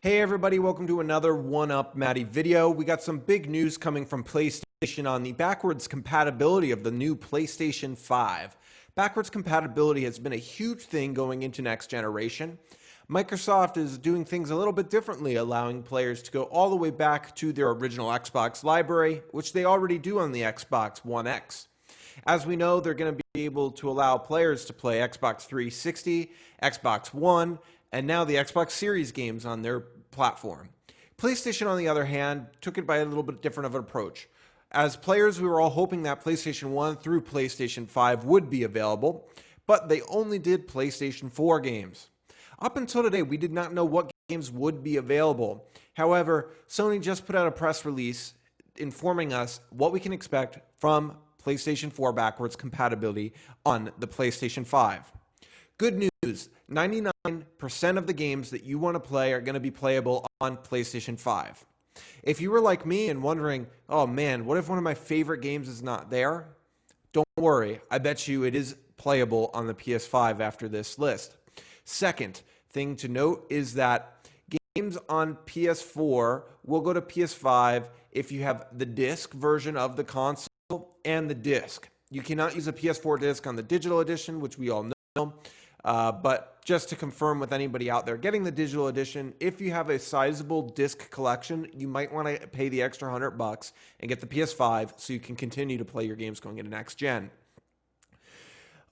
Hey everybody, welcome to another One Up Matty video. We got some big news coming from PlayStation on the backwards compatibility of the new PlayStation 5. Backwards compatibility has been a huge thing going into next generation. Microsoft is doing things a little bit differently, allowing players to go all the way back to their original Xbox library, which they already do on the Xbox One X. As we know, they're going to be able to allow players to play Xbox 360, Xbox One, and now the Xbox Series games on their platform. PlayStation, on the other hand, took it by a little bit different of an approach. As players, we were all hoping that PlayStation 1 through PlayStation 5 would be available, but they only did PlayStation 4 games. Up until today, we did not know what games would be available. However, Sony just put out a press release informing us what we can expect from PlayStation 4 backwards compatibility on the PlayStation 5. Good news, 99% of the games that you want to play are going to be playable on PlayStation 5. If you were like me and wondering, oh man, what if one of my favorite games is not there? Don't worry, I bet you it is playable on the PS5 after this list. Second thing to note is that games on PS4 will go to PS5 if you have the disc version of the console and the disc. You cannot use a PS4 disc on the digital edition, which we all know. But just to confirm with anybody out there getting the digital edition, if you have a sizable disc collection, you might want to pay the extra $100 and get the PS5 so you can continue to play your games going into next gen.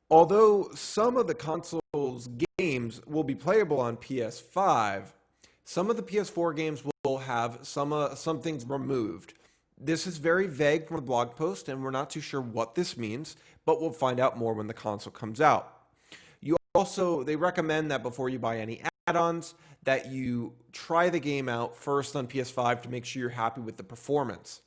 Although some of the console's games will be playable on PS5, some of the PS4 games will have some things removed. This is very vague from the blog post, and we're not too sure what this means, but we'll find out more when the console comes out. Also, they recommend that before you buy any add-ons, that you try the game out first on PS5 to make sure you're happy with the performance.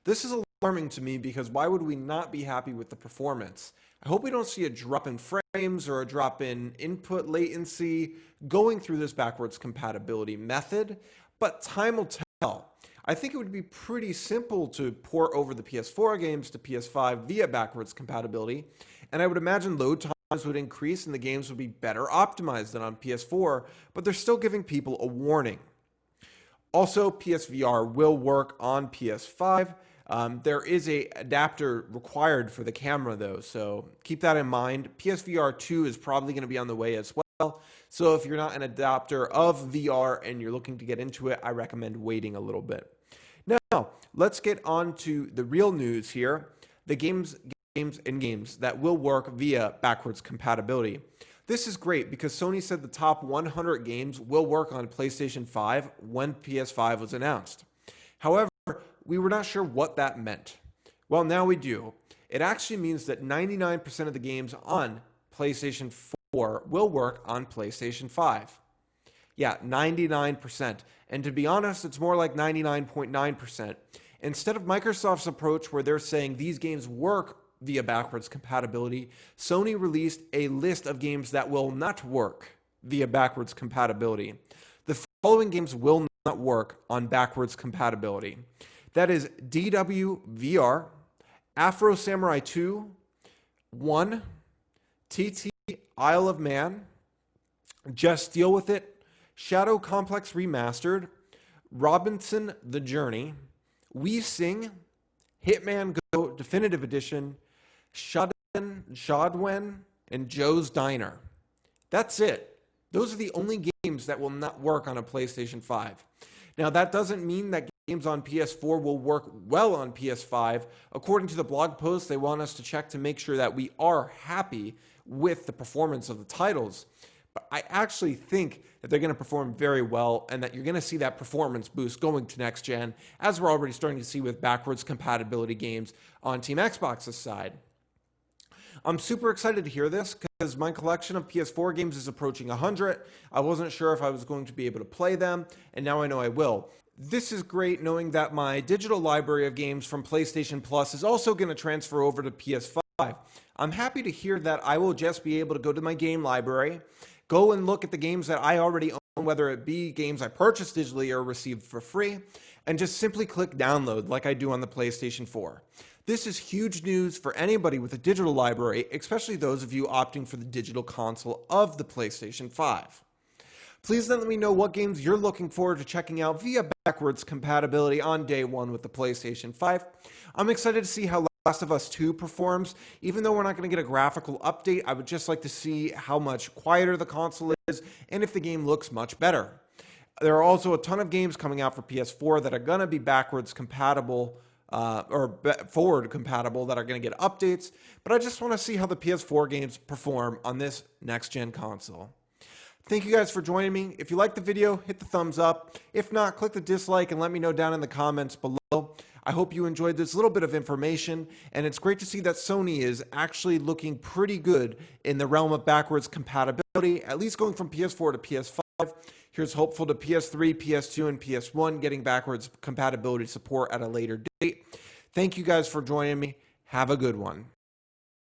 This is alarming to me because why would we not be happy with the performance? I hope we don't see a drop in frames or a drop in input latency going through this backwards compatibility method, but time will tell. I think it would be pretty simple to port over the PS4 games to PS5 via backwards compatibility, and I would imagine load times would increase and the games would be better optimized than on PS4, but they're still giving people a warning. Also, PSVR will work on PS5. There is an adapter required for the camera though, so keep that in mind. PSVR 2 is probably going to be on the way as well, so if you're not an adapter of VR and you're looking to get into it, I recommend waiting a little bit. Now, let's get on to the real news here. The games that will work via backwards compatibility. This is great because Sony said the top 100 games will work on PlayStation 5 when PS5 was announced. However, we were not sure what that meant. Well, now we do. It actually means that 99% of the games on PlayStation 4 will work on PlayStation 5. Yeah, 99%. And to be honest, it's more like 99.9%. Instead of Microsoft's approach where they're saying these games work via backwards compatibility, Sony released a list of games that will not work via backwards compatibility. The following games will not work on backwards compatibility. That is DWVR, Afro Samurai 2, 1, TT Isle of Man, Just Deal With It, Shadow Complex Remastered, Robinson The Journey, We Sing, Hitman Go Definitive Edition, Shadwen, and Joe's Diner. That's it. Those are the only games that will not work on a PlayStation 5. Now, that doesn't mean that games on PS4 will work well on PS5. According to the blog post, they want us to check to make sure that we are happy with the performance of the titles. But I actually think that they're going to perform very well and that you're going to see that performance boost going to next gen, as we're already starting to see with backwards compatibility games on Team Xbox's side. I'm super excited to hear this because my collection of PS4 games is approaching 100. I wasn't sure if I was going to be able to play them, and now I know I will. This is great knowing that my digital library of games from PlayStation Plus is also going to transfer over to PS5. I'm happy to hear that I will just be able to go to my game library, go and look at the games that I already own, whether it be games I purchased digitally or received for free, and just simply click download like I do on the PlayStation 4. This is huge news for anybody with a digital library, especially those of you opting for the digital console of the PlayStation 5. Please let me know what games you're looking forward to checking out via backwards compatibility on day one with the PlayStation 5. I'm excited to see how Last of Us 2 performs. Even though we're not going to get a graphical update, I would just like to see how much quieter the console is and if the game looks much better. There are also a ton of games coming out for PS4 that are going to be backwards compatible forward compatible that are going to get updates, but I just want to see how the PS4 games perform on this next-gen console. Thank you guys for joining me. If you liked the video, hit the thumbs up. If not, click the dislike and let me know down in the comments below. I hope you enjoyed this little bit of information, and it's great to see that Sony is actually looking pretty good in the realm of backwards compatibility, at least going from PS4 to PS5. Here's hopeful to PS3, PS2, and PS1 getting backwards compatibility support at a later date. Thank you guys for joining me. Have a good one.